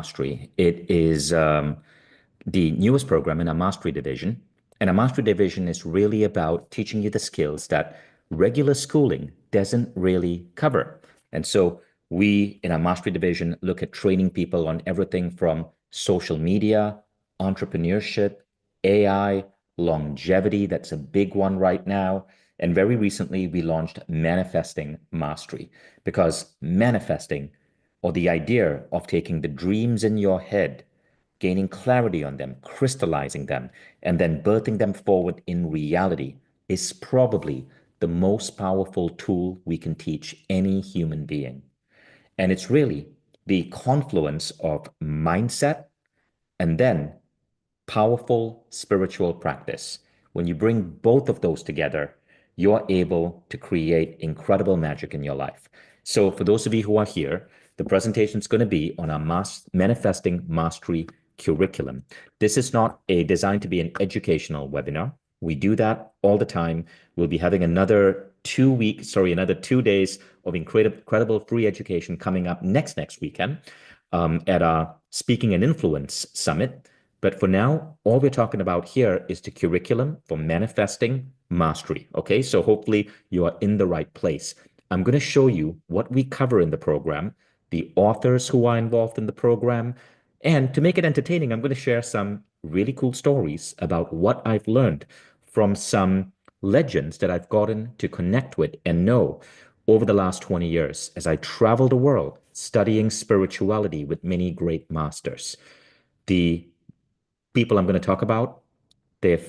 Mastery. It is the newest program in our Mastery division. And our Mastery division is really about teaching you the skills that regular schooling doesn't really cover. And so we, in our Mastery division, look at training people on everything from social media, entrepreneurship, AI, longevity. That's a big one right now. And very recently, we launched Manifesting Mastery because manifesting, or the idea of taking the dreams in your head, gaining clarity on them, crystallizing them, and then birthing them forward in reality, is probably the most powerful tool we can teach any human being. And it's really the confluence of mindset and then powerful spiritual practice. When you bring both of those together, you're able to create incredible magic in your life. So for those of you who are here, the presentation is going to be on our Manifesting Mastery curriculum. This is not designed to be an educational webinar. We do that all the time. We'll be having another 2 days of incredible free education coming up next weekend at our Speaking and Influence Summit. But for now, all we're talking about here is the curriculum for Manifesting Mastery. Okay, so hopefully you are in the right place. I'm going to show you what we cover in the program, the authors who are involved in the program, and to make it entertaining, I'm going to share some really cool stories about what I've learned from some legends that I've gotten to connect with and know over the last 20 years as I travel the world studying spirituality with many great masters. The people I'm going to talk about, they've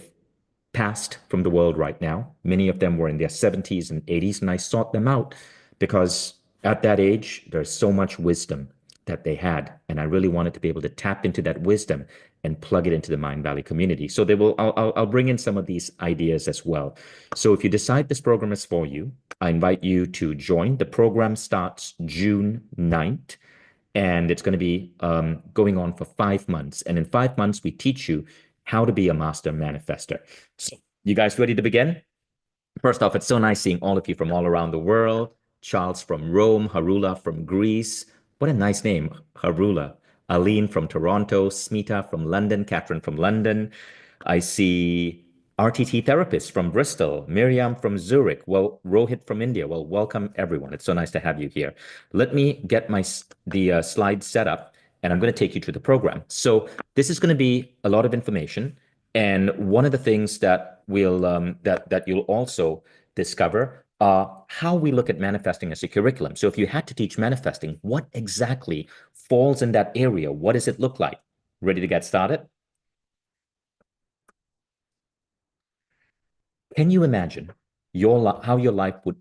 passed from the world right now. Many of them were in their 70s and 80s, and I sought them out because at that age, there's so much wisdom that they had, and I really wanted to be able to tap into that wisdom and plug it into the Mindvalley community. So I'll bring in some of these ideas as well. So if you decide this program is for you, I invite you to join. The program starts June 9th. And it's going to be going on for 5 months. And in 5 months, we teach you how to be a master manifester. So you guys ready to begin? First off, it's so nice seeing all of you from all around the world. Charles from Rome, Harula from Greece. What a nice name, Harula. Aline from Toronto, Smita from London, Catherine from London. I see RTT therapist from Bristol, Miriam from Zurich, well, Rohit from India. Well, welcome everyone. It's so nice to have you here. Let me get the slides set up, and I'm going to take you through the program. So this is going to be a lot of information, and one of the things that you'll also discover how we look at manifesting as a curriculum. So if you had to teach manifesting, what exactly falls in that area? What does it look like? Ready to get started? Can you imagine how your life would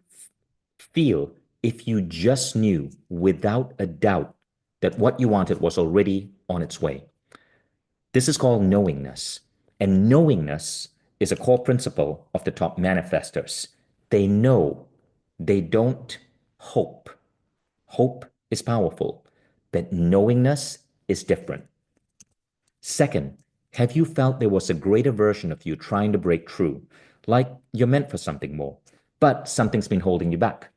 feel if you just knew without a doubt that what you wanted was already on its way? This is called knowingness. And knowingness is a core principle of the top manifestors. They know, they don't hope. Hope is powerful, but knowingness is different. Second, have you felt there was a greater version of you trying to break through, like you're meant for something more, but something's been holding you back?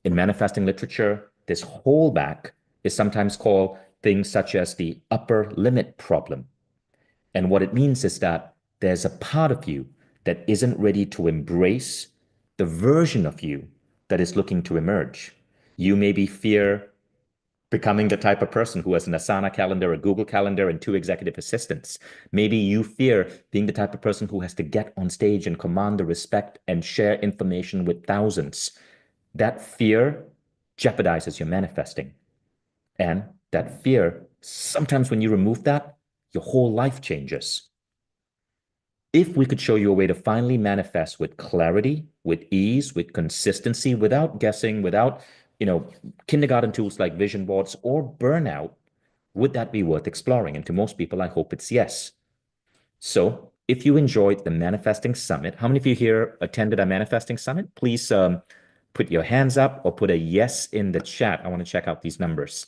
In manifesting literature, this holdback is sometimes called things such as the upper limit problem. And what it means is that there's a part of you that isn't ready to embrace the version of you that is looking to emerge. You maybe fear becoming the type of person who has an Asana calendar, a Google calendar, and 2 executive assistants. Maybe you fear being the type of person who has to get on stage and command the respect and share information with thousands. That fear jeopardizes your manifesting. And that fear, sometimes when you remove that, your whole life changes. If we could show you a way to finally manifest with clarity, with ease, with consistency, without guessing, without, kindergarten tools like vision boards or burnout, would that be worth exploring? And to most people, I hope it's yes. So if you enjoyed the Manifesting Summit, how many of you here attended a Manifesting Summit? Please put your hands up or put a yes in the chat. I want to check out these numbers.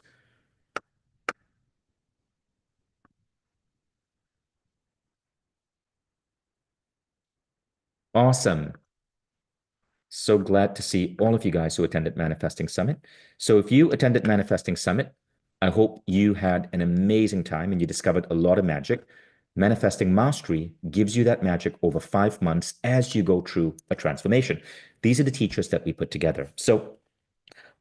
Awesome. So glad to see all of you guys who attended Manifesting Summit. So if you attended Manifesting Summit, I hope you had an amazing time and you discovered a lot of magic. Manifesting Mastery gives you that magic over 5 months as you go through a transformation. These are the teachers that we put together. So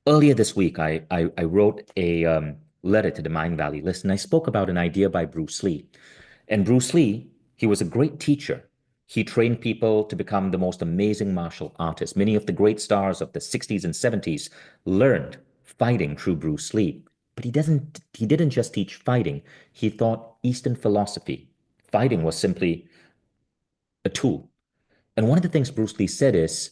earlier this week, I wrote a letter to the Mindvalley list, and I spoke about an idea by Bruce Lee. And Bruce Lee, he was a great teacher. He trained people to become the most amazing martial artists. Many of the great stars of the 60s and 70s learned fighting through Bruce Lee. But he didn't just teach fighting. He taught Eastern philosophy. Fighting was simply a tool. And one of the things Bruce Lee said is,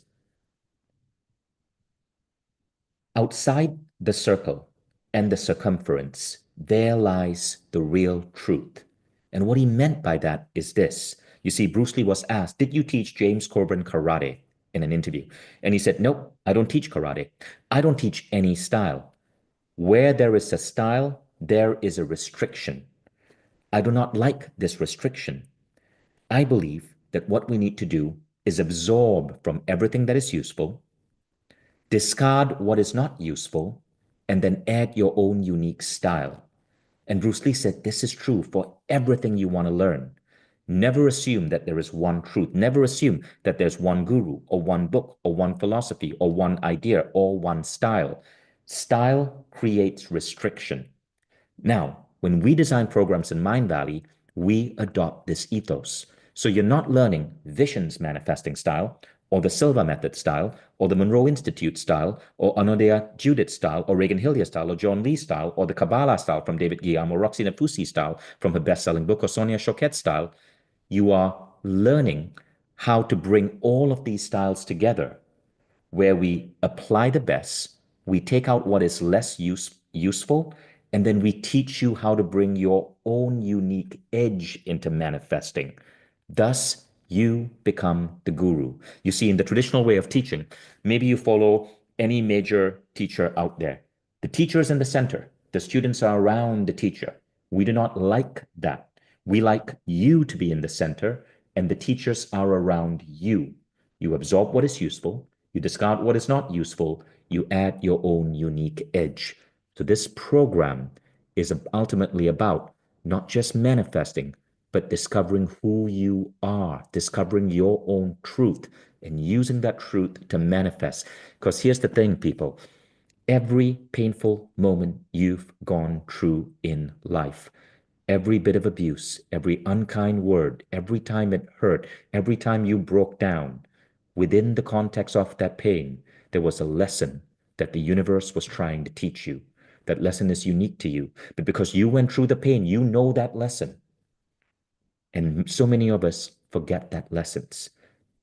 outside the circle and the circumference, there lies the real truth. And what he meant by that is this. You see, Bruce Lee was asked, did you teach James Corbin karate in an interview? And he said, nope, I don't teach karate. I don't teach any style. Where there is a style, there is a restriction. I do not like this restriction. I believe that what we need to do is absorb from everything that is useful, discard what is not useful, and then add your own unique style. And Bruce Lee said this is true for everything you want to learn. Never assume that there is one truth. Never assume that there's one guru or one book or one philosophy or one idea or one style. Style creates restriction. Now, when we design programs in Mindvalley, we adopt this ethos. So you're not learning Vishen's manifesting style, or the Silva method style, or the Monroe Institute style, or Anodea Judith style, or Reagan Hillier style, or John Lee style, or the Kabbalah style from David Guillaume, or Roxy Nafusi style from her best-selling book, or Sonia Choquette style. You are learning how to bring all of these styles together where we apply the best, we take out what is less useful, and then we teach you how to bring your own unique edge into manifesting. Thus, you become the guru. You see, in the traditional way of teaching, maybe you follow any major teacher out there. The teacher is in the center. The students are around the teacher. We do not like that. We like you to be in the center, and the teachers are around you. You absorb what is useful, you discard what is not useful, you add your own unique edge. So this program is ultimately about not just manifesting, but discovering who you are, discovering your own truth, and using that truth to manifest. Because here's the thing, people. Every painful moment you've gone through in life, every bit of abuse, every unkind word, every time it hurt, every time you broke down, within the context of that pain, there was a lesson that the universe was trying to teach you. That lesson is unique to you. But because you went through the pain, you know that lesson. And so many of us forget that lessons.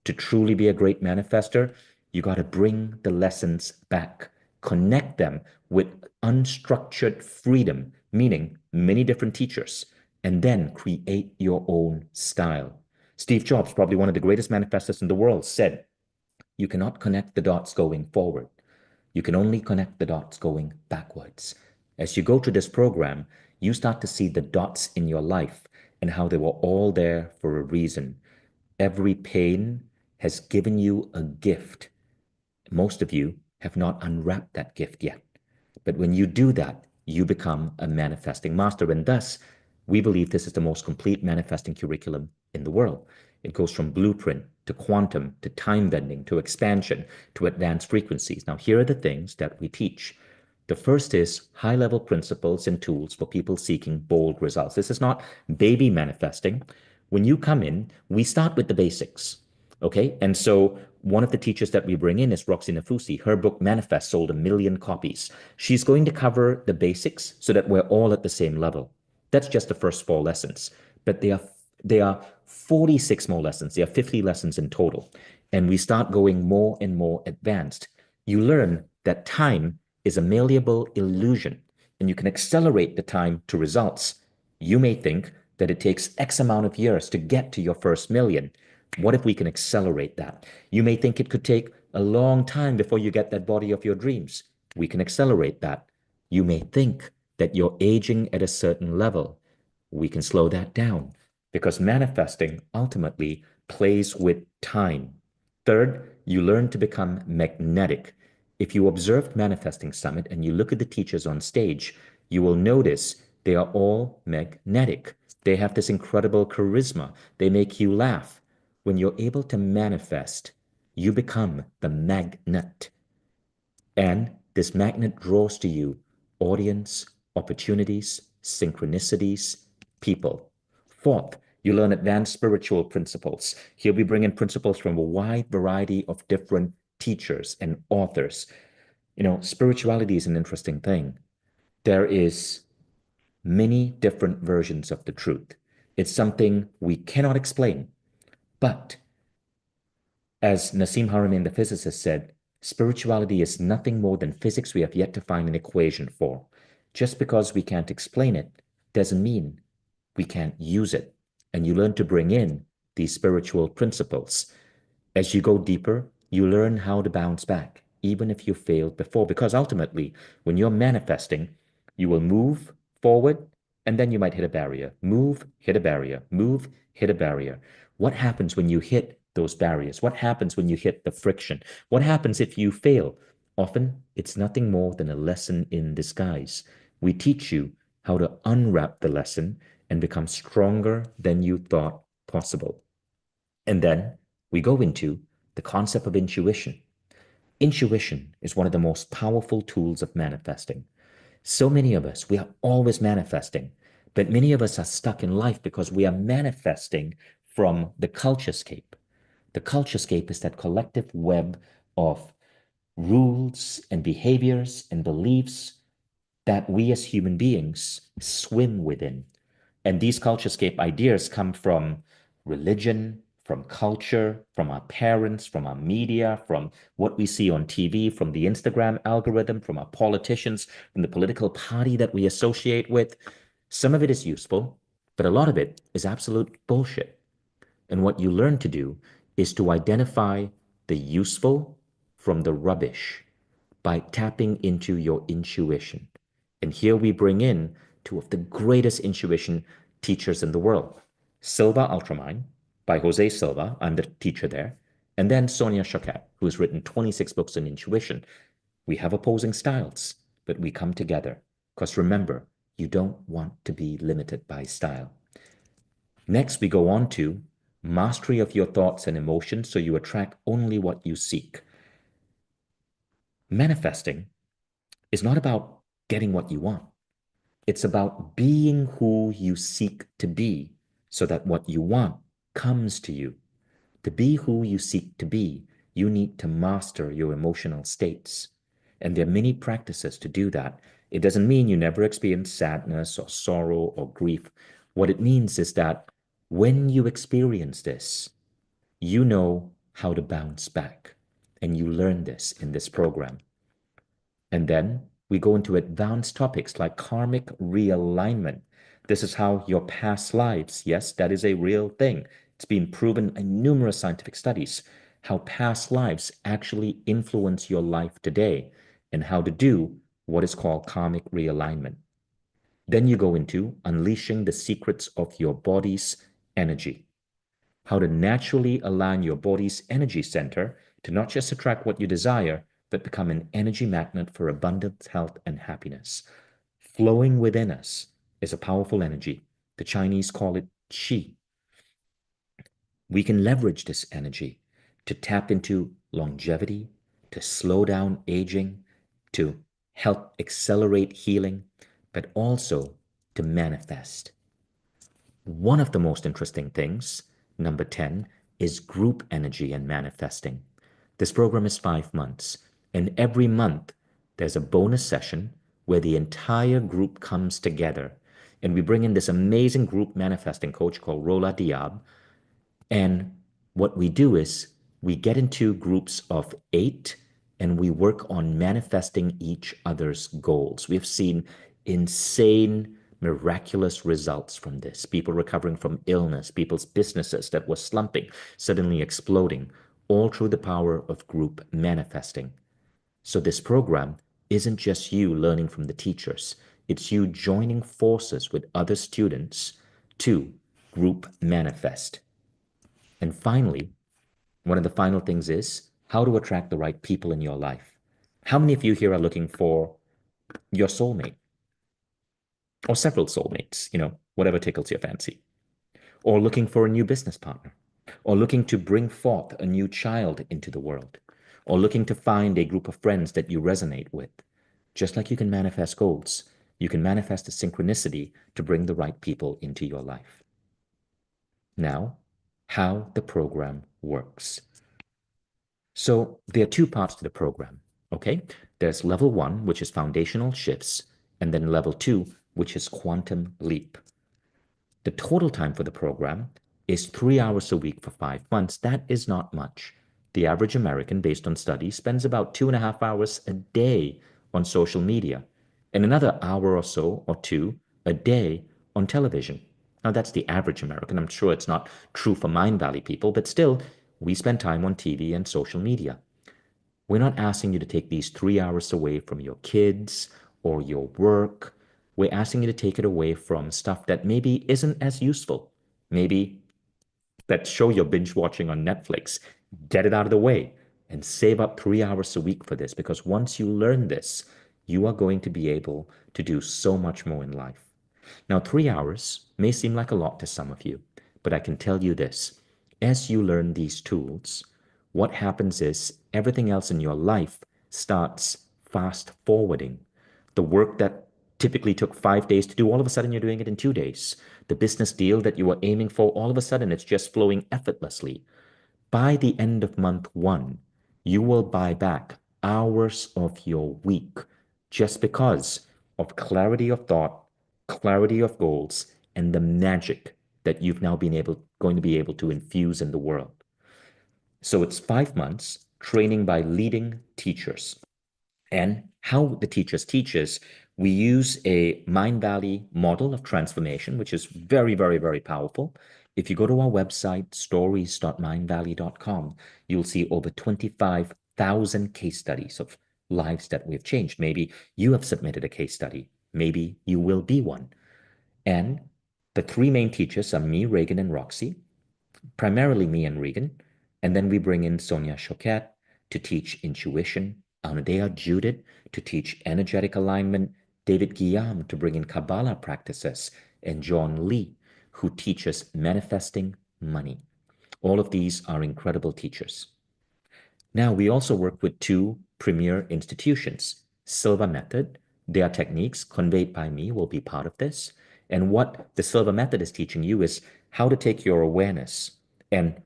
To truly be a great manifester, you got to bring the lessons back, connect them with unstructured freedom, meaning many different teachers, and then create your own style. Steve Jobs, probably one of the greatest manifestors in the world, said, you cannot connect the dots going forward. You can only connect the dots going backwards. As you go through this program, you start to see the dots in your life and how they were all there for a reason. Every pain has given you a gift. Most of you have not unwrapped that gift yet. But when you do that, you become a manifesting master. And thus, we believe this is the most complete manifesting curriculum in the world. It goes from blueprint to quantum to time bending to expansion to advanced frequencies. Now, here are the things that we teach. The first is high-level principles and tools for people seeking bold results. This is not baby manifesting. When you come in, we start with the basics. Okay. And so one of the teachers that we bring in is Roxy Nafusi. Her book Manifest sold 1 million copies. She's going to cover the basics so that we're all at the same level. That's just the first 4 lessons. But they are 46 more lessons. There are 50 lessons in total. And we start going more and more advanced. You learn that time is a malleable illusion, and you can accelerate the time to results. You may think that it takes X amount of years to get to your first million. What if we can accelerate that? You may think it could take a long time before you get that body of your dreams. We can accelerate that. You may think that you're aging at a certain level. We can slow that down because manifesting ultimately plays with time. Third, you learn to become magnetic. If you observed Manifesting Summit and you look at the teachers on stage, you will notice they are all magnetic. They have this incredible charisma. They make you laugh. When you're able to manifest, you become the magnet. And this magnet draws to you audience, opportunities, synchronicities, people. Fourth, you learn advanced spiritual principles. Here we bring in principles from a wide variety of different teachers and authors. Spirituality is an interesting thing. There is many different versions of the truth. It's something we cannot explain. But as Nassim Haramein, the physicist, said, spirituality is nothing more than physics we have yet to find an equation for. Just because we can't explain it doesn't mean we can't use it. And you learn to bring in these spiritual principles. As you go deeper, you learn how to bounce back, even if you failed before, because ultimately, when you're manifesting, you will move forward and then you might hit a barrier. Move, hit a barrier. Move, hit a barrier. What happens when you hit those barriers? What happens when you hit the friction? What happens if you fail? Often, it's nothing more than a lesson in disguise. We teach you how to unwrap the lesson and become stronger than you thought possible. And then we go into the concept of intuition. Intuition is one of the most powerful tools of manifesting. So many of us, we are always manifesting, but many of us are stuck in life because we are manifesting from the culturescape. The culturescape is that collective web of rules and behaviors and beliefs that we as human beings swim within. And these culturescape ideas come from religion, from culture, from our parents, from our media, from what we see on TV, from the Instagram algorithm, from our politicians, from the political party that we associate with. Some of it is useful, but a lot of it is absolute bullshit. And what you learn to do is to identify the useful from the rubbish by tapping into your intuition. And here we bring in two of the greatest intuition teachers in the world. Silva Ultramind by Jose Silva, I'm the teacher there, and then Sonia Choquette, who has written 26 books on intuition. We have opposing styles, but we come together. Because remember, you don't want to be limited by style. Next, we go on to mastery of your thoughts and emotions so you attract only what you seek. Manifesting is not about getting what you want. It's about being who you seek to be so that what you want comes to you. To be who you seek to be, you need to master your emotional states. And there are many practices to do that. It doesn't mean you never experience sadness or sorrow or grief. What it means is that when you experience this, you know how to bounce back. And you learn this in this program. And then we go into advanced topics like karmic realignment. This is how your past lives, yes, that is a real thing. It's been proven in numerous scientific studies, how past lives actually influence your life today and how to do what is called karmic realignment. Then you go into unleashing the secrets of your body's energy, how to naturally align your body's energy center to not just attract what you desire, but become an energy magnet for abundance, health, and happiness. Flowing within us is a powerful energy. The Chinese call it qi. We can leverage this energy to tap into longevity, to slow down aging, to help accelerate healing, but also to manifest. One of the most interesting things, number 10, is group energy and manifesting. This program is 5 months, and every month there's a bonus session where the entire group comes together. And we bring in this amazing group manifesting coach called Rola Diab, and what we do is we get into groups of 8 and we work on manifesting each other's goals. We've seen insane, miraculous results from this. People recovering from illness, people's businesses that were slumping, suddenly exploding, all through the power of group manifesting. So this program isn't just you learning from the teachers. It's you joining forces with other students to group manifest. And finally, one of the final things is how to attract the right people in your life. How many of you here are looking for your soulmate? or several soulmates, whatever tickles your fancy, or looking for a new business partner, or looking to bring forth a new child into the world, or looking to find a group of friends that you resonate with. Just like you can manifest goals, you can manifest a synchronicity to bring the right people into your life. Now, how the program works. So there are two parts to the program, okay? There's level 1, which is foundational shifts, and then level 2, which is quantum leap. The total time for the program is 3 hours a week for 5 months. That is not much. The average American, based on studies, spends about 2.5 hours a day on social media and another hour or so or two a day on television. Now, that's the average American. I'm sure it's not true for Mindvalley people, but still, we spend time on TV and social media. We're not asking you to take these 3 hours away from your kids or your work. We're asking you to take it away from stuff that maybe isn't as useful. Maybe that show you're binge watching on Netflix. Get it out of the way and save up 3 hours a week for this, because once you learn this, you are going to be able to do so much more in life. Now, 3 hours may seem like a lot to some of you, but I can tell you this. As you learn these tools, what happens is everything else in your life starts fast forwarding. The work that typically took 5 days to do, all of a sudden you're doing it in 2 days. The business deal that you were aiming for, all of a sudden it's just flowing effortlessly. By the end of month 1, you will buy back hours of your week just because of clarity of thought, clarity of goals, and the magic that you've now going to be able to infuse in the world. So it's 5 months training by leading teachers. And how the teachers teach is we use a Mindvalley model of transformation, which is very, very, very powerful. If you go to our website, stories.mindvalley.com, you'll see over 25,000 case studies of lives that we've changed. Maybe you have submitted a case study. Maybe you will be one. And the three main teachers are me, Reagan, and Roxy, primarily me and Regan. And then we bring in Sonia Choquette to teach intuition, Anudea Judith to teach energetic alignment, David Guillaume to bring in Kabbalah practices, and John Lee, who teaches manifesting money. All of these are incredible teachers. Now, we also work with two premier institutions, Silva Method. Their techniques conveyed by me will be part of this. And what the Silva Method is teaching you is how to take your awareness and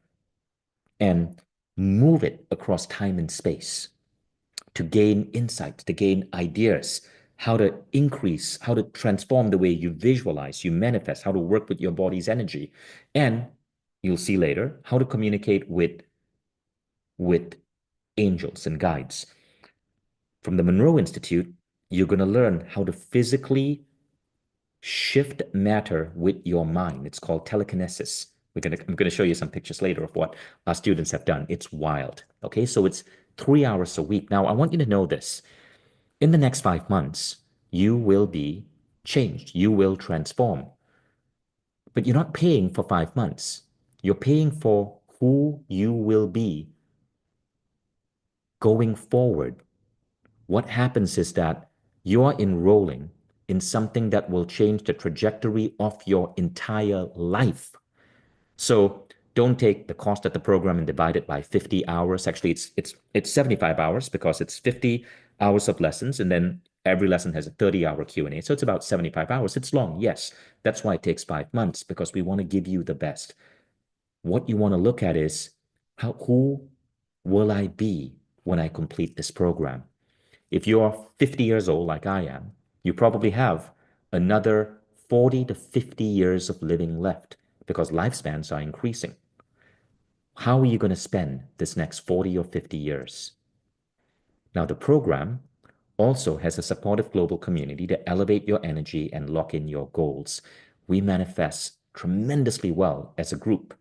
move it across time and space to gain insights, to gain ideas, how to increase, how to transform the way you visualize, you manifest, how to work with your body's energy. And you'll see later how to communicate with angels and guides. From the Monroe Institute, you're going to learn how to physically shift matter with your mind. It's called telekinesis. I'm going to show you some pictures later of what our students have done. It's wild. Okay, so it's 3 hours a week. Now, I want you to know this. In the next 5 months, you will be changed. You will transform. But you're not paying for 5 months. You're paying for who you will be going forward. What happens is that you're enrolling in something that will change the trajectory of your entire life. So don't take the cost of the program and divide it by 50 hours. Actually, it's 75 hours because it's 50 hours of lessons, and then every lesson has a 30-hour Q&A. So it's about 75 hours. It's long, yes. That's why it takes 5 months, because we want to give you the best. What you want to look at is who will I be when I complete this program? If you're 50 years old, like I am, you probably have another 40 to 50 years of living left because lifespans are increasing. How are you going to spend this next 40 or 50 years? Now, the program also has a supportive global community to elevate your energy and lock in your goals. We manifest tremendously well as a group.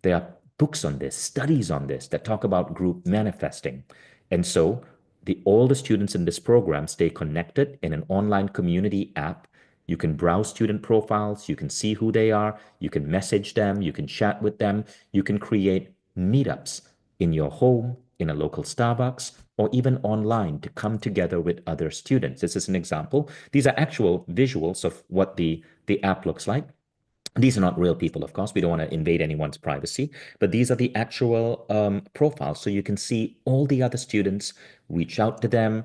There are books on this, studies on this that talk about group manifesting. And so all the students in this program stay connected in an online community app. You can browse student profiles, you can see who they are, you can message them, you can chat with them, you can create meetups in your home, in a local Starbucks, or even online to come together with other students. This is an example. These are actual visuals of what the app looks like. These are not real people, of course. We don't want to invade anyone's privacy, but these are the actual profiles. So you can see all the other students, reach out to them,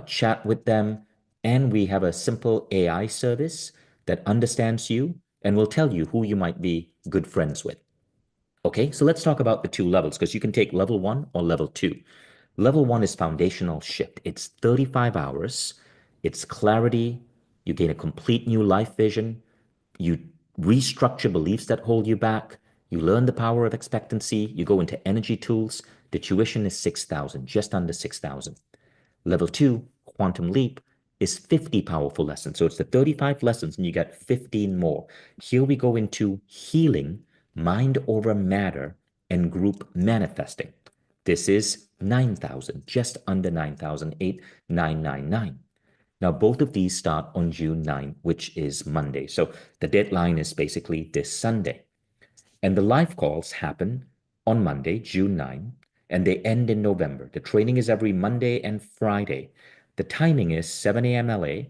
chat with them, and we have a simple AI service that understands you and will tell you who you might be good friends with. Okay, so let's talk about the two levels because you can take level 1 or level 2. Level 1 is foundational shift. It's 35 hours. It's clarity. You gain a complete new life vision. You restructure beliefs that hold you back. You learn the power of expectancy. You go into energy tools. The tuition is 6,000, just under 6,000. Level 2, Quantum Leap, is 50 powerful lessons. So it's the 35 lessons and you get 15 more. Here we go into healing, mind over matter, and group manifesting. This is 9,000, just under 9,000, 8,999. Now, both of these start on June 9, which is Monday. So the deadline is basically this Sunday. And the live calls happen on Monday, June 9, and they end in November. The training is every Monday and Friday. The timing is 7 a.m. LA,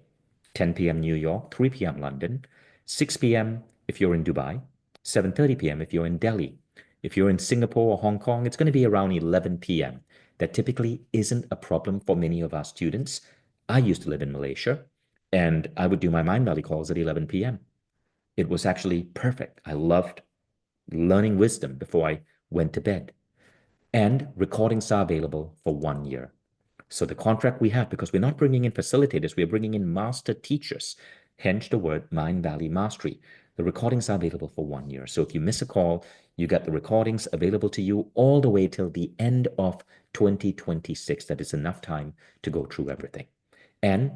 10 p.m. New York, 3 p.m. London, 6 p.m. if you're in Dubai, 7:30 p.m. if you're in Delhi. If you're in Singapore or Hong Kong, it's going to be around 11 p.m. That typically isn't a problem for many of our students. I used to live in Malaysia, and I would do my Mindvalley calls at 11 p.m. It was actually perfect. I loved learning wisdom before I went to bed. And recordings are available for 1 year. So the contract we have, because we're not bringing in facilitators, we're bringing in master teachers, hence the word Mindvalley Mastery. The recordings are available for 1 year. So if you miss a call, you get the recordings available to you all the way till the end of 2026. That is enough time to go through everything. And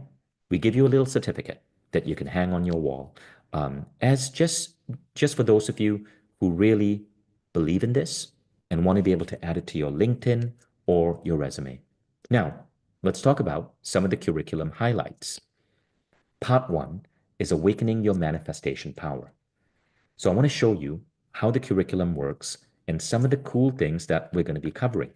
we give you a little certificate that you can hang on your wall as just for those of you who really believe in this and want to be able to add it to your LinkedIn or your resume. Now, let's talk about some of the curriculum highlights. Part 1 is awakening your manifestation power. So I want to show you how the curriculum works and some of the cool things that we're going to be covering.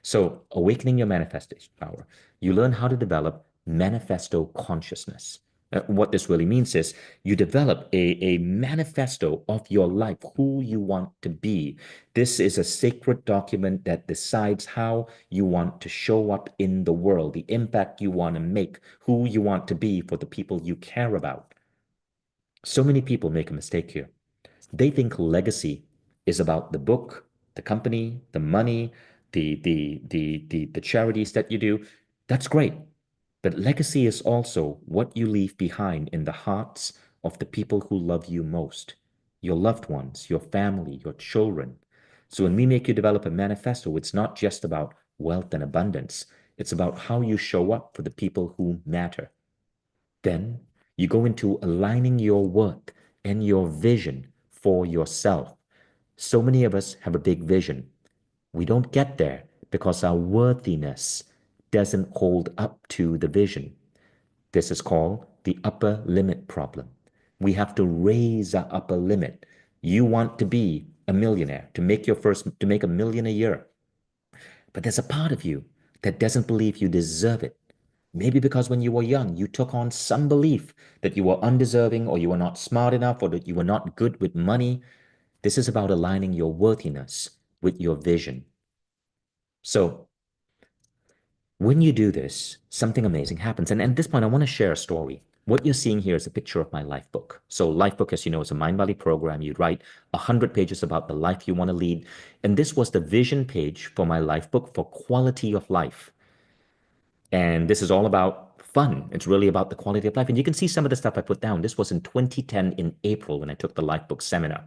So awakening your manifestation power. You learn how to develop manifesto consciousness. What this really means is you develop a manifesto of your life, who you want to be. This is a sacred document that decides how you want to show up in the world, the impact you want to make, who you want to be for the people you care about. So many people make a mistake here. They think legacy is about the book, the company, the money, the charities that you do. That's great. But legacy is also what you leave behind in the hearts of the people who love you most, your loved ones, your family, your children. So when we make you develop a manifesto, it's not just about wealth and abundance. It's about how you show up for the people who matter. Then you go into aligning your work and your vision for yourself. So many of us have a big vision. We don't get there because our worthiness doesn't hold up to the vision. This is called the upper limit problem. We have to raise our upper limit. You want to be a millionaire, to make $1 million a year. But there's a part of you that doesn't believe you deserve it. Maybe because when you were young, you took on some belief that you were undeserving or you were not smart enough or that you were not good with money. This is about aligning your worthiness with your vision. So when you do this, something amazing happens. And at this point, I want to share a story. What you're seeing here is a picture of my life book. So life book, as you know, is a Mindvalley program. You write 100 pages about the life you want to lead. And this was the vision page for my life book for quality of life. And this is all about fun. It's really about the quality of life. And you can see some of the stuff I put down. This was in 2010 in April when I took the Life Book seminar.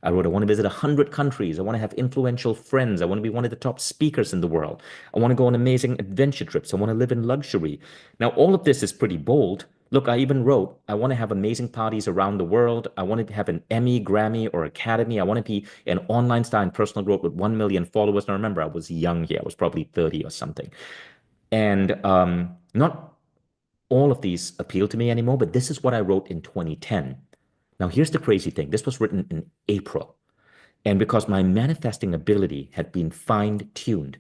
I wrote, I want to visit 100 countries. I want to have influential friends. I want to be one of the top speakers in the world. I want to go on amazing adventure trips. I want to live in luxury. Now, all of this is pretty bold. Look, I even wrote, I want to have amazing parties around the world. I want to have an Emmy, Grammy, or Academy. I want to be an online star in personal growth with 1 million followers. Now, remember, I was young here. I was probably 30 or something. And not all of these appeal to me anymore, but this is what I wrote in 2010. Now, here's the crazy thing. This was written in April. And because my manifesting ability had been fine-tuned,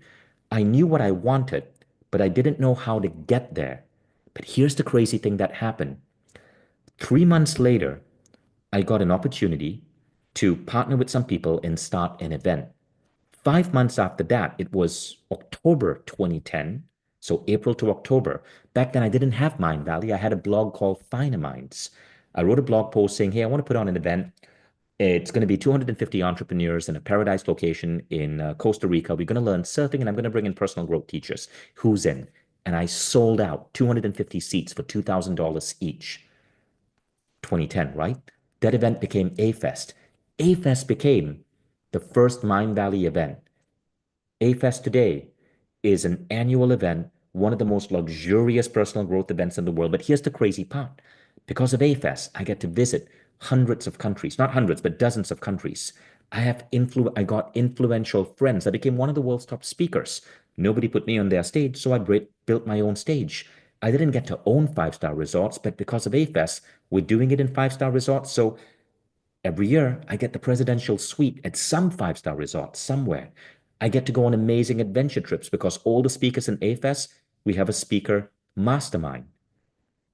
I knew what I wanted, but I didn't know how to get there. But here's the crazy thing that happened. 3 months later, I got an opportunity to partner with some people and start an event. 5 months after that, it was October 2010. So April to October. Back then, I didn't have Mindvalley. I had a blog called Finer Minds. I wrote a blog post saying, hey, I want to put on an event. It's going to be 250 entrepreneurs in a paradise location in Costa Rica. We're going to learn surfing, and I'm going to bring in personal growth teachers. Who's in? And I sold out 250 seats for $2,000 each. 2010, right? That event became A-Fest. A-Fest became the first Mindvalley event. A-Fest today is an annual event, one of the most luxurious personal growth events in the world. But here's the crazy part. Because of A-Fest, I get to visit hundreds of countries, not hundreds, but dozens of countries. I got influential friends. I became one of the world's top speakers. Nobody put me on their stage, so I built my own stage. I didn't get to own five-star resorts, but because of A-Fest, we're doing it in five-star resorts. So every year, I get the presidential suite at some five-star resort somewhere. I get to go on amazing adventure trips because all the speakers in A-Fest, we have a speaker mastermind.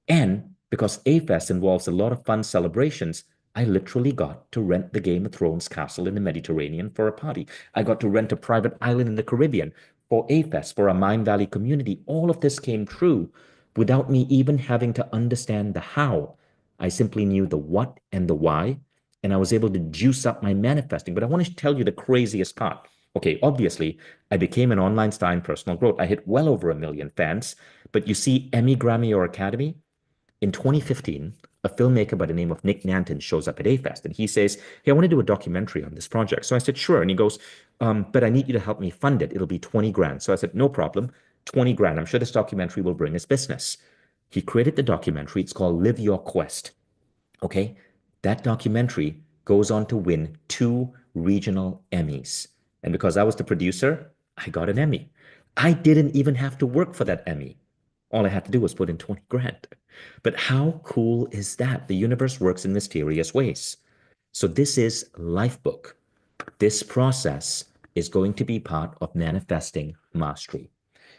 And because A-Fest involves a lot of fun celebrations, I literally got to rent the Game of Thrones castle in the Mediterranean for a party. I got to rent a private island in the Caribbean for A-Fest, for a Mindvalley community. All of this came true without me even having to understand the how. I simply knew the what and the why, and I was able to juice up my manifesting. But I want to tell you the craziest part. Okay, obviously, I became an online star in personal growth. I hit well over 1 million fans. But you see, Emmy, Grammy, or Academy, in 2015, a filmmaker by the name of Nick Nanton shows up at A-Fest and he says, hey, I want to do a documentary on this project. So I said, sure. And he goes, but I need you to help me fund it. It'll be 20 grand. So I said, no problem, 20 grand. I'm sure this documentary will bring us business. He created the documentary. It's called Live Your Quest. Okay. That documentary goes on to win 2 regional Emmys. And because I was the producer, I got an Emmy. I didn't even have to work for that Emmy. All I had to do was put in 20 grand. But how cool is that? The universe works in mysterious ways. So this is Lifebook. This process is going to be part of manifesting mastery.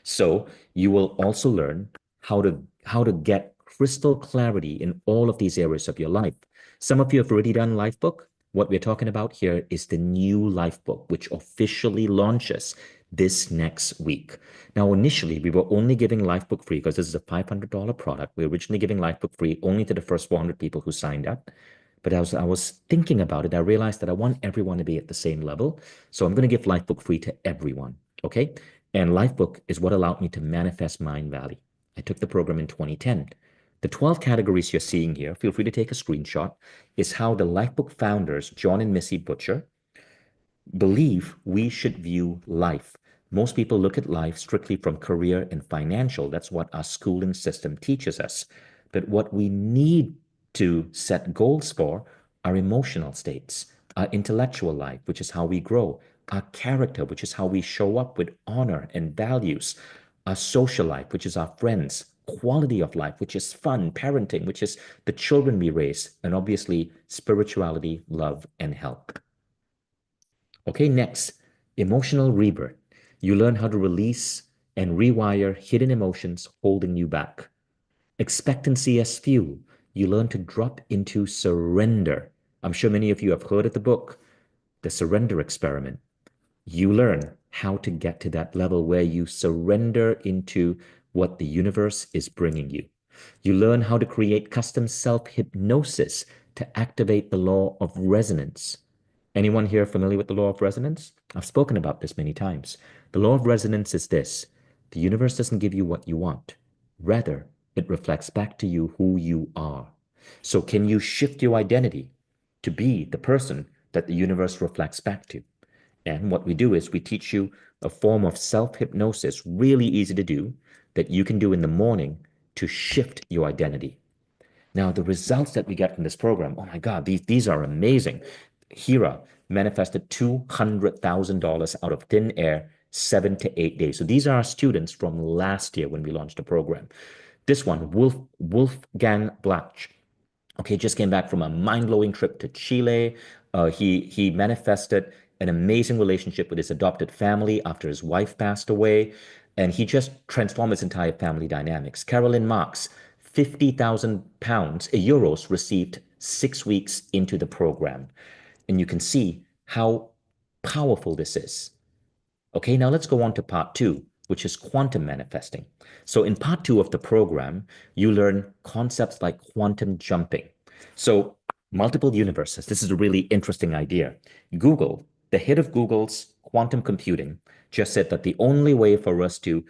So you will also learn how to get crystal clarity in all of these areas of your life. Some of you have already done Lifebook. What we're talking about here is the new Lifebook, which officially launches this next week. Now, initially, we were only giving Lifebook free because this is a $500 product. We were originally giving Lifebook free only to the first 400 people who signed up. But as I was thinking about it, I realized that I want everyone to be at the same level. So I'm going to give Lifebook free to everyone. Okay. And Lifebook is what allowed me to manifest Mindvalley. I took the program in 2010. The 12 categories you're seeing here, feel free to take a screenshot, is how the Lifebook founders, John and Missy Butcher, believe we should view life. Most people look at life strictly from career and financial. That's what our schooling system teaches us. But what we need to set goals for are emotional states, our intellectual life, which is how we grow, our character, which is how we show up with honor and values, our social life, which is our friends, quality of life, which is fun, parenting, which is the children we raise, and obviously spirituality, love, and health. Okay, next, emotional rebirth. You learn how to release and rewire hidden emotions holding you back. Expectancy as fuel. You learn to drop into surrender. I'm sure many of you have heard of the book, The Surrender Experiment. You learn how to get to that level where you surrender into what the universe is bringing you. You learn how to create custom self-hypnosis to activate the law of resonance. Anyone here familiar with the law of resonance? I've spoken about this many times. The law of resonance is this: the universe doesn't give you what you want. Rather, it reflects back to you who you are. So can you shift your identity to be the person that the universe reflects back to? And what we do is we teach you a form of self-hypnosis, really easy to do, that you can do in the morning to shift your identity. Now, the results that we get from this program, oh my God, these are amazing. Hira manifested $200,000 out of thin air, 7 to 8 days. So these are our students from last year when we launched the program. This one, Wolfgang Blach, okay, just came back from a mind-blowing trip to Chile. He manifested an amazing relationship with his adopted family after his wife passed away. and he just transformed his entire family dynamics. Carolyn Marks, 50,000 pounds, euros received 6 weeks into the program. And you can see how powerful this is. Okay, now let's go on to part two, which is quantum manifesting. So in part two of the program, you learn concepts like quantum jumping. So multiple universes, this is a really interesting idea. Google, the head of Google's quantum computing, just said that the only way for us to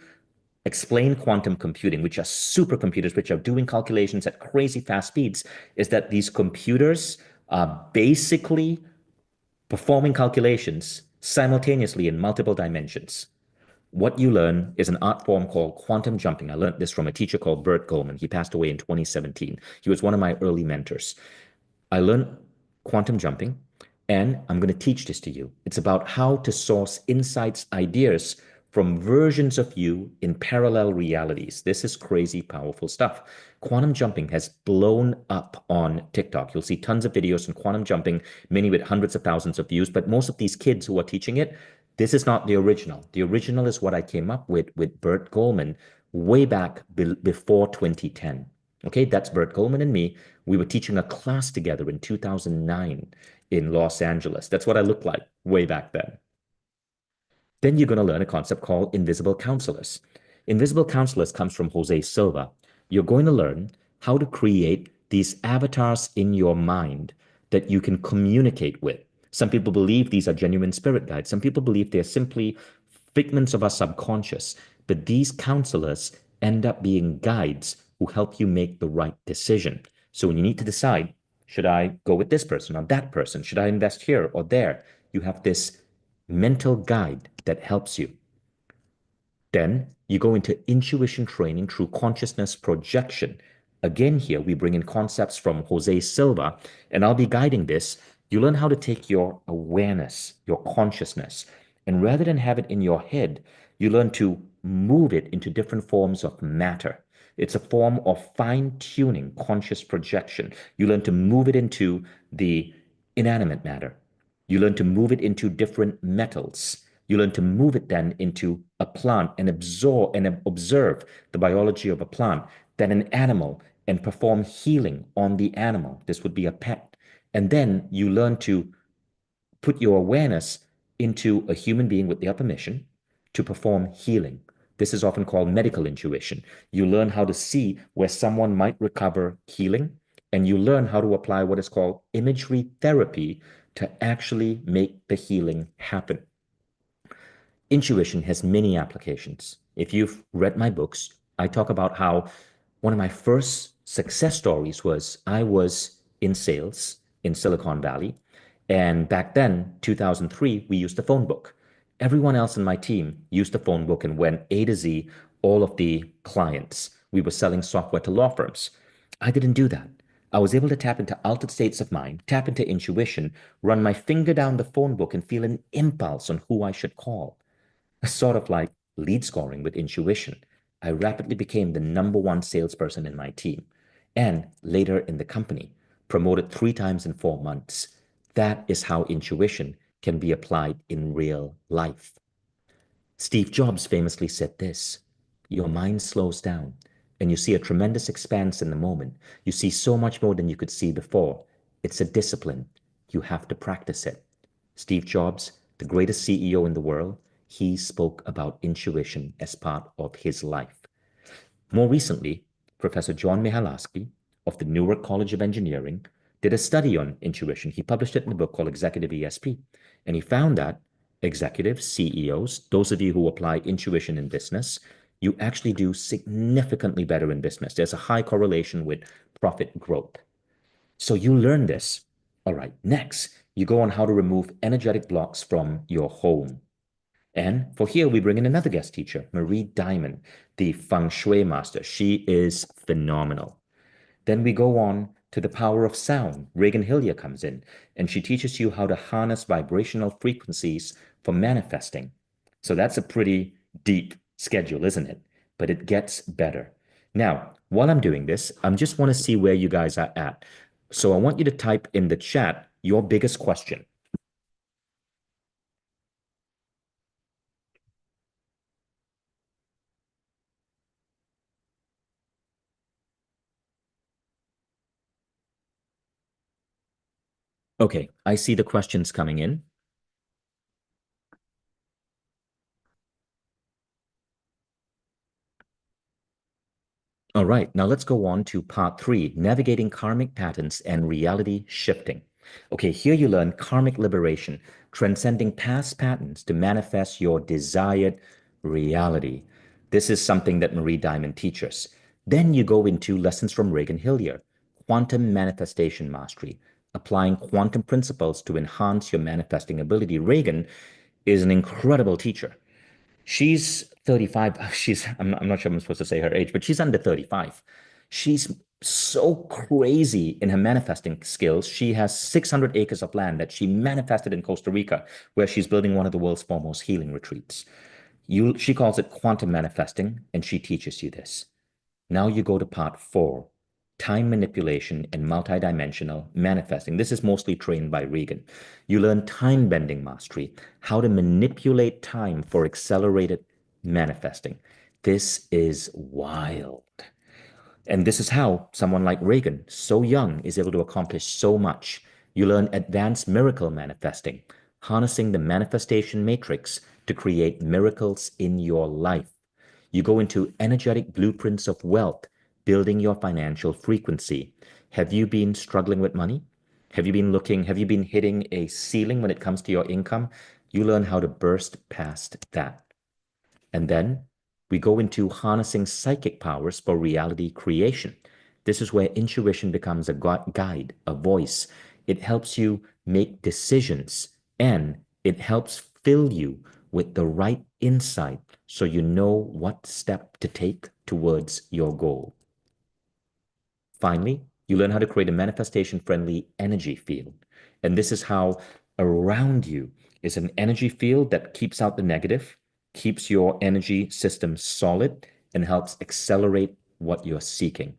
explain quantum computing, which are supercomputers, which are doing calculations at crazy fast speeds, is that these computers are basically performing calculations simultaneously in multiple dimensions. What you learn is an art form called quantum jumping. I learned this from a teacher called Bert Goldman. He passed away in 2017. He was one of my early mentors. I learned quantum jumping, and I'm going to teach this to you. It's about how to source insights, ideas from versions of you in parallel realities. This is crazy, powerful stuff. Quantum jumping has blown up on TikTok. You'll see tons of videos on quantum jumping, many with hundreds of thousands of views, but most of these kids who are teaching it, this is not the original. The original is what I came up with Bert Goldman way back before 2010. Okay, that's Bert Goldman and me. We were teaching a class together in 2009 in Los Angeles. That's what I looked like way back then. Then you're going to learn a concept called invisible counselors. Invisible counselors comes from Jose Silva. You're going to learn how to create these avatars in your mind that you can communicate with. Some people believe these are genuine spirit guides. Some people believe they're simply figments of our subconscious. But these counselors end up being guides who help you make the right decision. So when you need to decide, should I go with this person or that person? Should I invest here or there? You have this mental guide that helps you. Then you go into intuition training through consciousness projection. Again, here we bring in concepts from Jose Silva, and I'll be guiding this. You learn how to take your awareness, your consciousness, and rather than have it in your head, you learn to move it into different forms of matter. It's a form of fine-tuning conscious projection. You learn to move it into the inanimate matter. You learn to move it into different metals. You learn to move it then into a plant and absorb and observe the biology of a plant, then an animal, and perform healing on the animal. This would be a pet. And then you learn to put your awareness into a human being with their permission to perform healing. This is often called medical intuition. You learn how to see where someone might recover healing, and you learn how to apply what is called imagery therapy to actually make the healing happen. Intuition has many applications. If you've read my books, I talk about how one of my first success stories was I was in sales in Silicon Valley. And back then, 2003, we used the phone book. Everyone else in my team used the phone book and went A to Z, all of the clients. We were selling software to law firms. I didn't do that. I was able to tap into altered states of mind, tap into intuition, run my finger down the phone book and feel an impulse on who I should call. Sort of like lead scoring with intuition. I rapidly became the number one salesperson in my team and later in the company, promoted 3 times in 4 months. That is how intuition can be applied in real life. Steve Jobs famously said this: your mind slows down and you see a tremendous expanse in the moment. You see so much more than you could see before. It's a discipline. You have to practice it. Steve Jobs, the greatest CEO in the world, he spoke about intuition as part of his life. More recently, Professor John Michalowski of the Newark College of Engineering did a study on intuition. He published it in a book called Executive ESP. And he found that executives, CEOs, those of you who apply intuition in business, you actually do significantly better in business. There's a high correlation with profit growth. So you learn this. All right, next, you go on how to remove energetic blocks from your home. And for here, we bring in another guest teacher, Marie Diamond, the feng shui master. She is phenomenal. Then we go on to the power of sound. Reagan Hillier comes in, and she teaches you how to harness vibrational frequencies for manifesting. So that's a pretty deep schedule, isn't it? But it gets better. Now, while I'm doing this, I just want to see where you guys are at. So I want you to type in the chat your biggest question. Okay, I see the questions coming in. All right, now let's go on to part three, navigating karmic patterns and reality shifting. Okay, here you learn karmic liberation, transcending past patterns to manifest your desired reality. This is something that Marie Diamond teaches. Then you go into lessons from Reagan Hillier, quantum manifestation mastery, applying quantum principles to enhance your manifesting ability. Reagan is an incredible teacher. She's 35. I'm not sure I'm supposed to say her age, but she's under 35. She's so crazy in her manifesting skills. She has 600 acres of land that she manifested in Costa Rica, where she's building one of the world's foremost healing retreats. She calls it quantum manifesting, and she teaches you this. Now you go to part four, time manipulation and multidimensional manifesting. This is mostly trained by Regan. You learn time bending mastery, how to manipulate time for accelerated manifesting. This is wild. And this is how someone like Reagan, so young, is able to accomplish so much. You learn advanced miracle manifesting, harnessing the manifestation matrix to create miracles in your life. You go into energetic blueprints of wealth, building your financial frequency. Have you been struggling with money? Have you been hitting a ceiling when it comes to your income? You learn how to burst past that. And then we go into harnessing psychic powers for reality creation. This is where intuition becomes a guide, a voice. It helps you make decisions and it helps fill you with the right insight so you know what step to take towards your goal. Finally, you learn how to create a manifestation friendly energy field. And this is how around you is an energy field that keeps out the negative, keeps your energy system solid, and helps accelerate what you're seeking.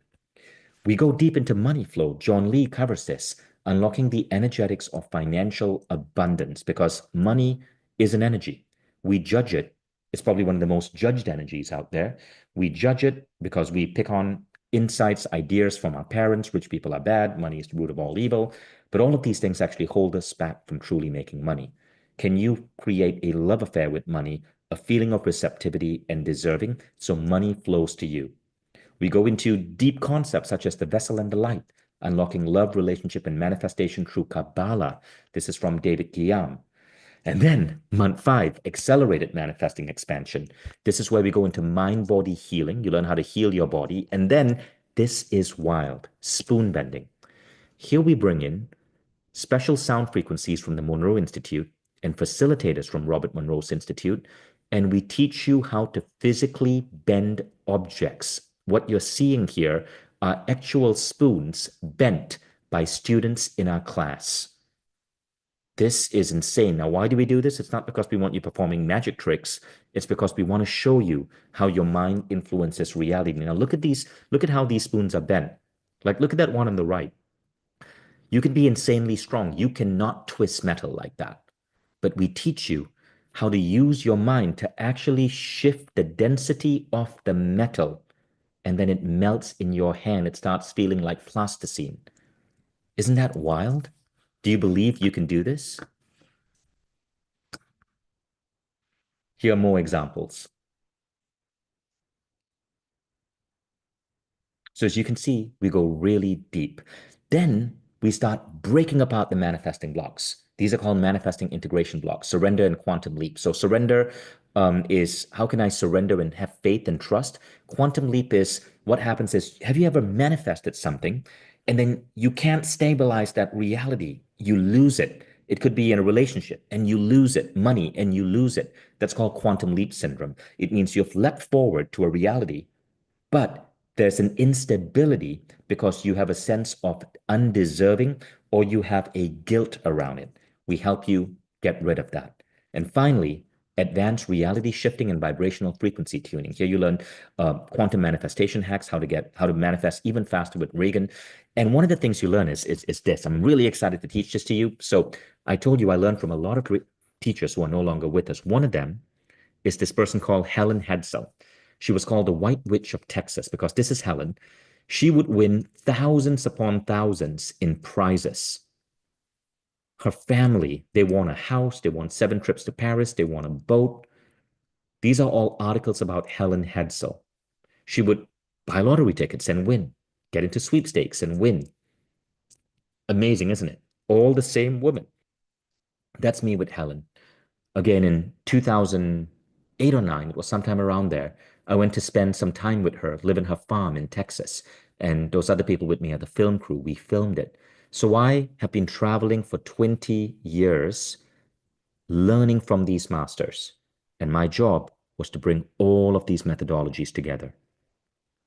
We go deep into money flow. John Lee covers this, unlocking the energetics of financial abundance, because money is an energy. We judge it. It's probably one of the most judged energies out there. We judge it because we pick on insights, ideas from our parents. Rich people are bad. Money is the root of all evil. But all of these things actually hold us back from truly making money. Can you create a love affair with money, a feeling of receptivity and deserving, so money flows to you? We go into deep concepts such as the vessel and the light, unlocking love, relationship, and manifestation through Kabbalah. This is from David Guillaume. And then month five, accelerated manifesting expansion. This is where we go into mind body healing. You learn how to heal your body. And then this is wild, spoon bending. Here we bring in special sound frequencies from the Monroe Institute and facilitators from Robert Monroe's Institute, and we teach you how to physically bend objects. What you're seeing here are actual spoons bent by students in our class. This is insane. Now, why do we do this? It's not because we want you performing magic tricks. It's because we want to show you how your mind influences reality. Now, look at how these spoons are bent. Like, look at that one on the right. You can be insanely strong. You cannot twist metal like that. But we teach you how to use your mind to actually shift the density of the metal, and then it melts in your hand. It starts feeling like plasticine. Isn't that wild? Do you believe you can do this? Here are more examples. So as you can see, we go really deep. Then we start breaking apart the manifesting blocks. These are called manifesting integration blocks, surrender and quantum leap. So surrender is how can I surrender and have faith and trust? Quantum leap is what happens is, have you ever manifested something and then you can't stabilize that reality? You lose it. It could be in a relationship and you lose it, money and you lose it. That's called quantum leap syndrome. It means you've leapt forward to a reality but there's an instability because you have a sense of undeserving or you have a guilt around it. We help you get rid of that. And finally, advanced reality shifting and vibrational frequency tuning. Here you learn quantum manifestation hacks, how to manifest even faster with Reagan. And one of the things you learn is this. I'm really excited to teach this to you. So I told you I learned from a lot of teachers who are no longer with us. One of them is this person called Helen Hadsell. She was called the White Witch of Texas because this is Helen. She would win thousands upon thousands in prizes. Her family, they want a house, they want 7 trips to Paris, they want a boat. These are all articles about Helen Hedsel. She would buy lottery tickets and win, get into sweepstakes and win. Amazing, isn't it? All the same woman. That's me with Helen. Again, in 2008 or 9, it was sometime around there, I went to spend some time with her, live in her farm in Texas. And those other people with me are the film crew. We filmed it. So I have been traveling for 20 years, learning from these masters. And my job was to bring all of these methodologies together.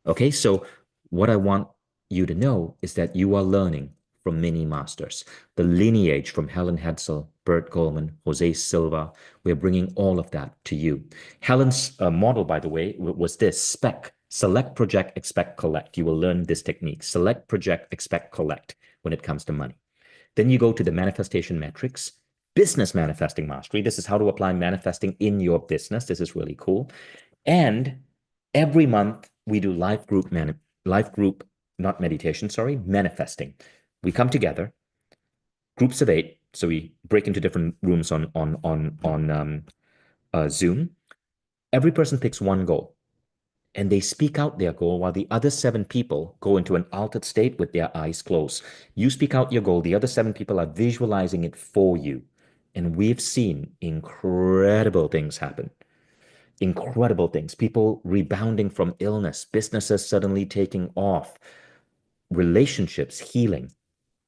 Okay, so what I want you to know is that you are learning from many masters. The lineage from Helen Hedsel, Bert Goldman, Jose Silva, we're bringing all of that to you. Helen's model, by the way, was this: SPEC, select, project, expect, collect. You will learn this technique: select, project, expect, collect when it comes to money. Then you go to the manifestation metrics, business manifesting mastery. This is how to apply manifesting in your business. This is really cool. And every month we do not meditation, sorry, manifesting. We come together, groups of 8. So we break into different rooms on Zoom. Every person picks one goal, and they speak out their goal while the other 7 people go into an altered state with their eyes closed. You speak out your goal, the other 7 people are visualizing it for you. And we've seen incredible things happen. Incredible things. People rebounding from illness, businesses suddenly taking off, relationships healing.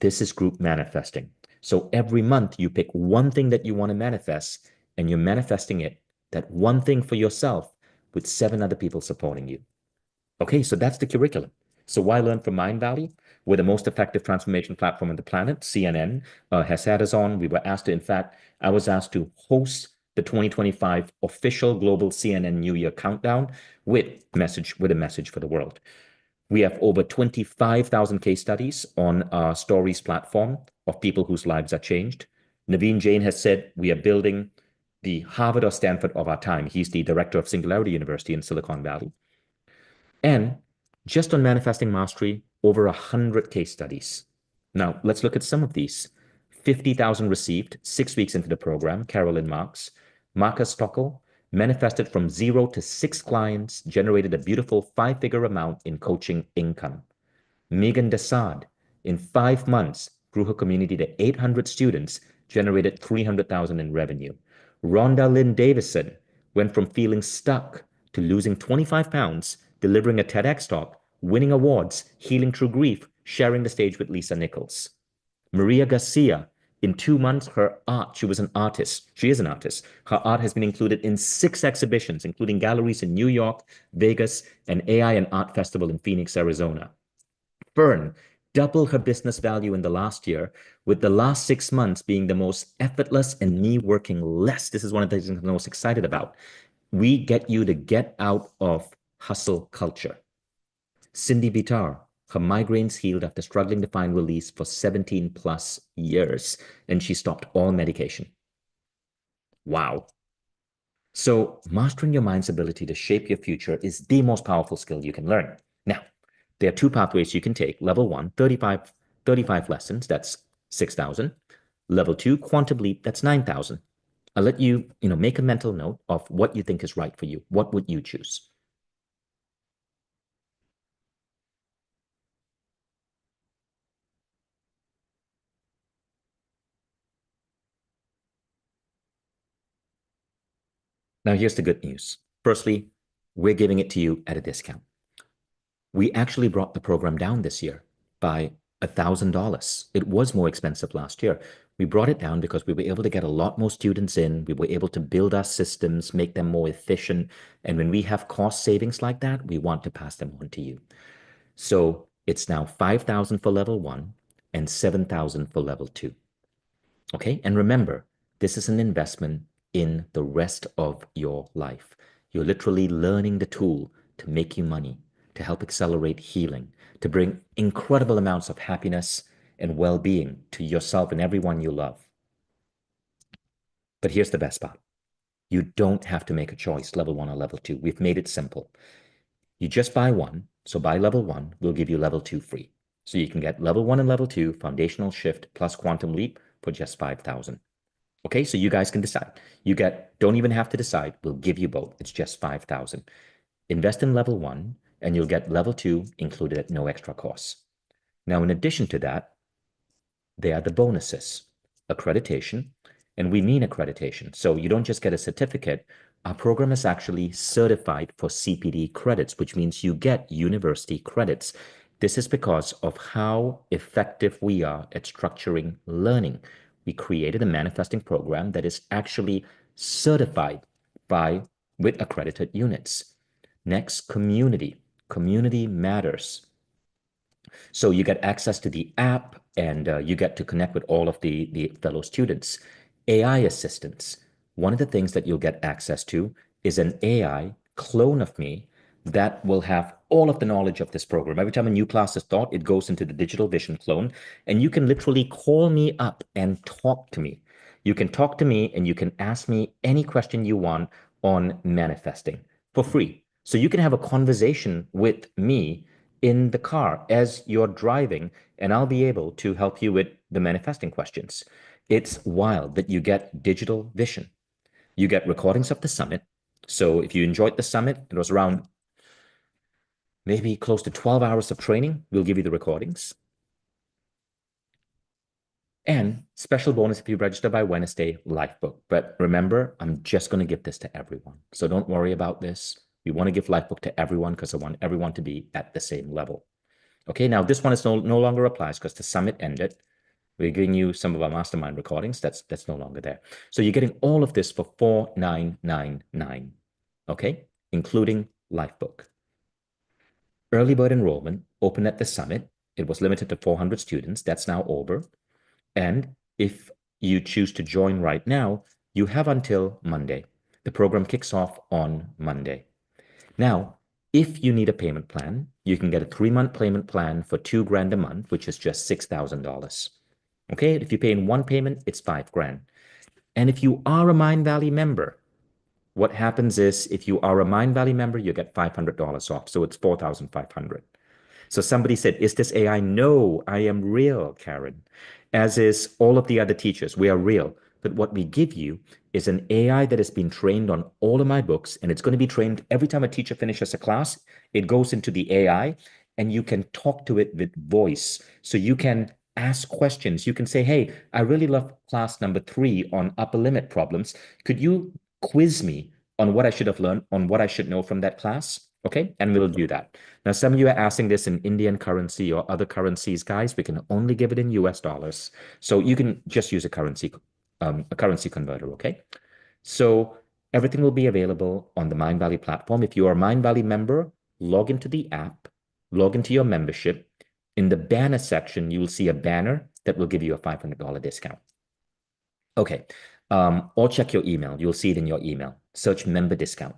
This is group manifesting. So every month you pick one thing that you want to manifest, and you're manifesting it, that one thing for yourself, with 7 other people supporting you. Okay, so that's the curriculum. So why learn from Mindvalley? We're the most effective transformation platform on the planet. CNN has had us on. We were asked to, in fact, I was asked to host the 2025 official global CNN New Year countdown with a message for the world. We have over 25,000 case studies on our stories platform of people whose lives are changed. Naveen Jain has said we are building the Harvard or Stanford of our time. He's the director of Singularity University in Silicon Valley. And just on manifesting mastery, over 100 case studies. Now, let's look at some of these. 50,000 received 6 weeks into the program. Carolyn Marks. Marcus Stockel manifested from 0 to 6 clients, generated a beautiful 5-figure amount in coaching income. Megan Desad, in 5 months, grew her community to 800 students, generated 300,000 in revenue. Rhonda Lynn Davison went from feeling stuck to losing 25 pounds, delivering a TEDx talk, winning awards, healing through grief, sharing the stage with Lisa Nichols. Maria Garcia, in 2 months, her art, she was an artist. She is an artist. Her art has been included in 6 exhibitions, including galleries in New York, Vegas, and AI and Art Festival in Phoenix, Arizona. Fern doubled her business value in the last year, with the last 6 months being the most effortless and me working less. This is one of the things I'm most excited about. We get you to get out of hustle culture. Cindy Bitar, her migraines healed after struggling to find release for 17 plus years, and she stopped all medication. Wow. So mastering your mind's ability to shape your future is the most powerful skill you can learn. Now, there are 2 pathways you can take. Level 1, 35 lessons, that's 6,000. Level 2, Quantum Leap, that's 9,000. I'll let you, make a mental note of what you think is right for you. What would you choose? Now, here's the good news. Firstly, we're giving it to you at a discount. We actually brought the program down this year by $1,000. It was more expensive last year. We brought it down because we were able to get a lot more students in. We were able to build our systems, make them more efficient. And when we have cost savings like that, we want to pass them on to you. So it's now 5,000 for level 1 and 7,000 for level 2. Okay, and remember, this is an investment in the rest of your life. You're literally learning the tool to make you money, to help accelerate healing, to bring incredible amounts of happiness and well-being to yourself and everyone you love. But here's the best part. You don't have to make a choice, level 1 or level 2. We've made it simple. You just buy one. So buy level 1, we'll give you level 2 free. So you can get level 1 and level 2, foundational shift plus quantum leap for just 5,000. Okay, so you guys can decide. Don't even have to decide. We'll give you both. It's just 5,000. Invest in level 1 and you'll get level 2 included at no extra cost. Now, in addition to that, there are the bonuses, accreditation, and we mean accreditation. So you don't just get a certificate. Our program is actually certified for CPD credits, which means you get university credits. This is because of how effective we are at structuring learning. We created a manifesting program that is actually certified with accredited units. Next, community. Community matters. So you get access to the app and you get to connect with all of the fellow students. AI assistance. One of the things that you'll get access to is an AI clone of me that will have all of the knowledge of this program. Every time a new class is taught, it goes into the digital Vishen clone, and you can literally call me up and talk to me. You can talk to me and you can ask me any question you want on manifesting for free. So you can have a conversation with me in the car as you're driving, and I'll be able to help you with the manifesting questions. It's wild that you get digital Vishen. You get recordings of the summit. So if you enjoyed the summit, it was around maybe close to 12 hours of training. We'll give you the recordings. And special bonus if you register by Wednesday, Lifebook. But remember, I'm just going to give this to everyone. So don't worry about this. We want to give Lifebook to everyone because I want everyone to be at the same level. Okay, now this one is no longer applies because the summit ended. We're giving you some of our mastermind recordings. That's no longer there. So you're getting all of this for $4,999. Okay, including Lifebook. Early bird enrollment opened at the summit. It was limited to 400 students. That's now over. And if you choose to join right now, you have until Monday. The program kicks off on Monday. Now, if you need a payment plan, you can get a 3-month payment plan for $2,000 a month, which is just $6,000. Okay, if you pay in one payment, it's $5,000. And if you are a Mindvalley member, what happens is if you are a Mindvalley member, you get $500 off. So it's $4,500. So somebody said, is this AI? No, I am real, Karen. As is all of the other teachers. We are real. But what we give you is an AI that has been trained on all of my books, and it's going to be trained every time a teacher finishes a class. It goes into the AI, and you can talk to it with voice. So you can ask questions. You can say, hey, I really love class number 3 on upper limit problems. Could you quiz me on what I should have learned, on what I should know from that class? Okay, and we'll do that. Now, some of you are asking this in Indian currency or other currencies, guys. We can only give it in US dollars. So you can just use a currency converter, okay? So everything will be available on the Mindvalley platform. If you are a Mindvalley member, log into the app, log into your membership. In the banner section, you will see a banner that will give you a $500 discount. Okay, or check your email. You'll see it in your email. Search member discount.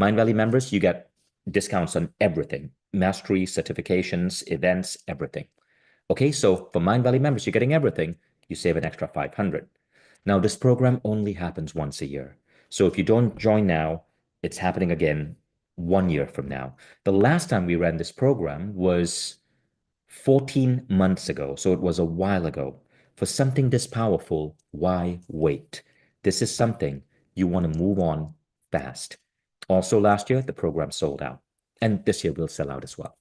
Mindvalley members, you get discounts on everything, mastery, certifications, events, everything. Okay, so for Mindvalley members, you're getting everything. You save an extra $500. Now, this program only happens once a year. So if you don't join now, it's happening again 1 year from now. The last time we ran this program was 14 months ago. So it was a while ago. For something this powerful, why wait? This is something you want to move on fast. Also, last year, the program sold out. And this year will sell out as well.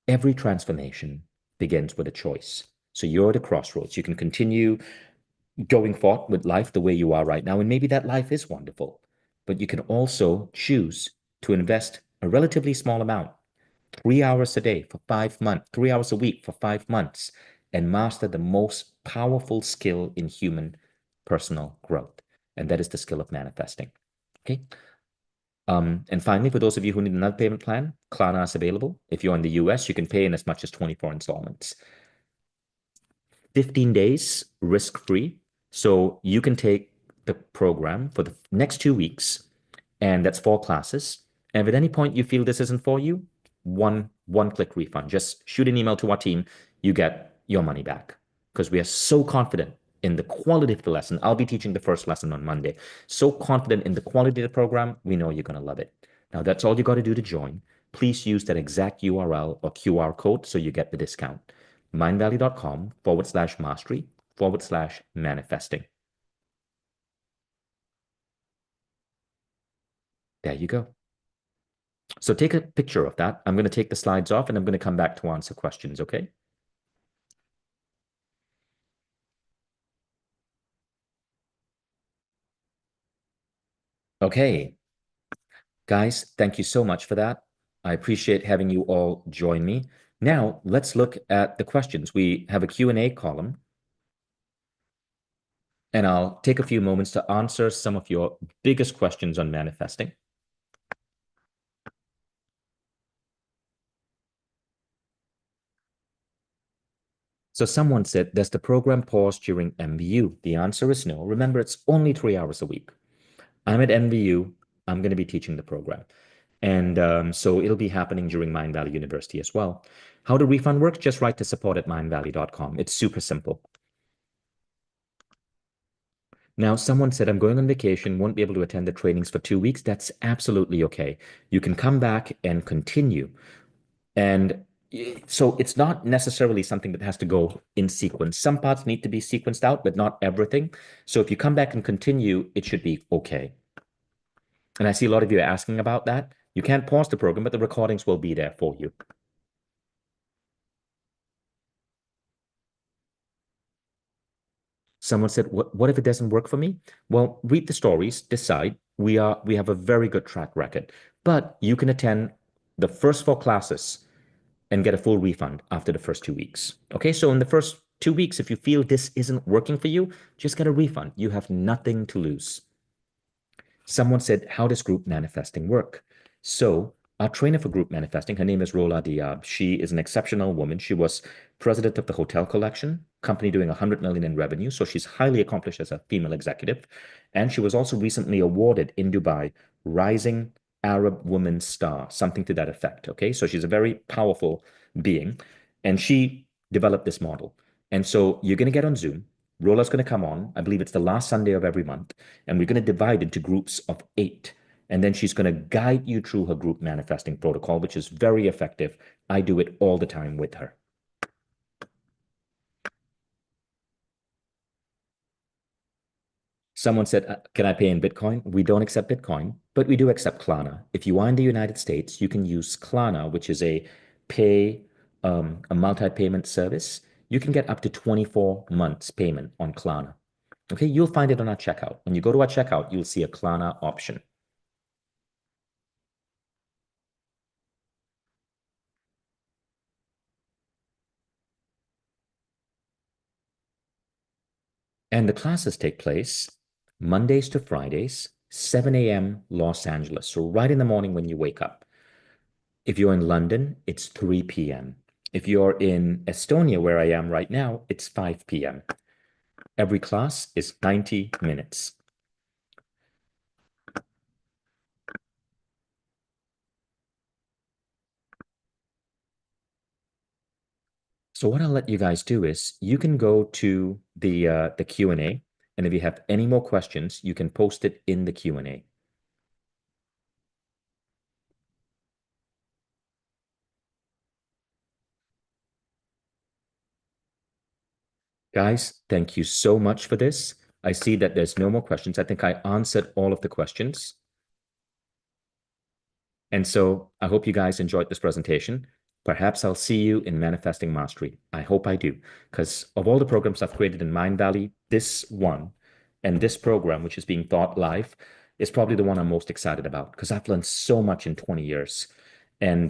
Every transformation begins with a choice. So you're at a crossroads. You can continue going forward with life the way you are right now. And maybe that life is wonderful. But you can also choose to invest a relatively small amount, 3 hours a day for 5 months, 3 hours a week for 5 months, and master the most powerful skill in human personal growth. And that is the skill of manifesting. Okay. And finally, for those of you who need another payment plan, Klarna is available. If you're in the US, you can pay in as much as 24 installments. 15 days risk-free. So you can take the program for the next 2 weeks, and that's 4 classes. And if at any point you feel this isn't for you, one-click refund. Just shoot an email to our team. You get your money back because we are so confident in the quality of the lesson. I'll be teaching the first lesson on Monday. So confident in the quality of the program, we know you're going to love it. Now, that's all you got to do to join. Please use that exact URL or QR code so you get the discount. Mindvalley.com/mastery mindvalley.com/manifesting. There you go. So take a picture of that. I'm going to take the slides off and I'm going to come back to answer questions, okay? Okay, guys, thank you so much for that. I appreciate having you all join me. Now, let's look at the questions. We have a Q&A column, and I'll take a few moments to answer some of your biggest questions on manifesting. So someone said, does the program pause during MVU? The answer is no. Remember, it's only 3 hours a week. I'm at MVU. I'm going to be teaching the program. And so it'll be happening during Mindvalley University as well. How the refund works? Just write to support@mindvalley.com. It's super simple. Now, someone said, I'm going on vacation, won't be able to attend the trainings for 2 weeks. That's absolutely okay. You can come back and continue. And so it's not necessarily something that has to go in sequence. Some parts need to be sequenced out, but not everything. So if you come back and continue, it should be okay. And I see a lot of you are asking about that. You can't pause the program, but the recordings will be there for you. Someone said, what if it doesn't work for me? Well, read the stories, decide. We have a very good track record, but you can attend the first 4 classes and get a full refund after the first 2 weeks. Okay, so in the first 2 weeks, if you feel this isn't working for you, just get a refund. You have nothing to lose. Someone said, how does group manifesting work? So our trainer for group manifesting, her name is Rola Diab. She is an exceptional woman. She was president of the Hotel Collection, company doing 100 million in revenue. So she's highly accomplished as a female executive. And she was also recently awarded in Dubai Rising Arab Woman Star, something to that effect. Okay, so she's a very powerful being. And she developed this model. And so you're going to get on Zoom. Rola's going to come on. I believe it's the last Sunday of every month. And we're going to divide into groups of 8. And then she's going to guide you through her group manifesting protocol, which is very effective. I do it all the time with her. Someone said, can I pay in Bitcoin? We don't accept Bitcoin, but we do accept Klarna. If you are in the United States, you can use Klarna, which is a multi-payment service. You can get up to 24 months payment on Klarna. Okay, you'll find it on our checkout. When you go to our checkout, you'll see a Klarna option. And the classes take place Mondays to Fridays, 7 a.m. Los Angeles. So right in the morning when you wake up. If you're in London, it's 3 p.m. If you're in Estonia, where I am right now, it's 5 p.m. Every class is 90 minutes. So what I'll let you guys do is you can go to the Q&A, and if you have any more questions, you can post it in the Q&A. Guys, thank you so much for this. I see that there's no more questions. I think I answered all of the questions. And so I hope you guys enjoyed this presentation. Perhaps I'll see you in Manifesting Mastery. I hope I do, because of all the programs I've created in Mindvalley, this one and this program, which is being taught live, is probably the one I'm most excited about because I've learned so much in 20 years. And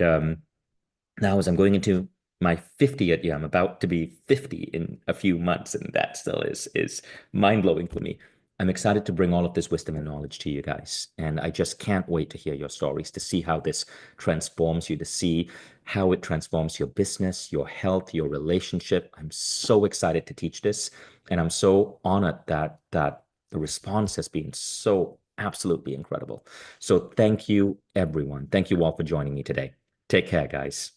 now as I'm going into my 50th year, I'm about to be 50 in a few months, and that still is mind-blowing for me. I'm excited to bring all of this wisdom and knowledge to you guys. And I just can't wait to hear your stories, to see how this transforms you, to see how it transforms your business, your health, your relationship. I'm so excited to teach this. And I'm so honored that the response has been so absolutely incredible. So thank you, everyone. Thank you all for joining me today. Take care, guys.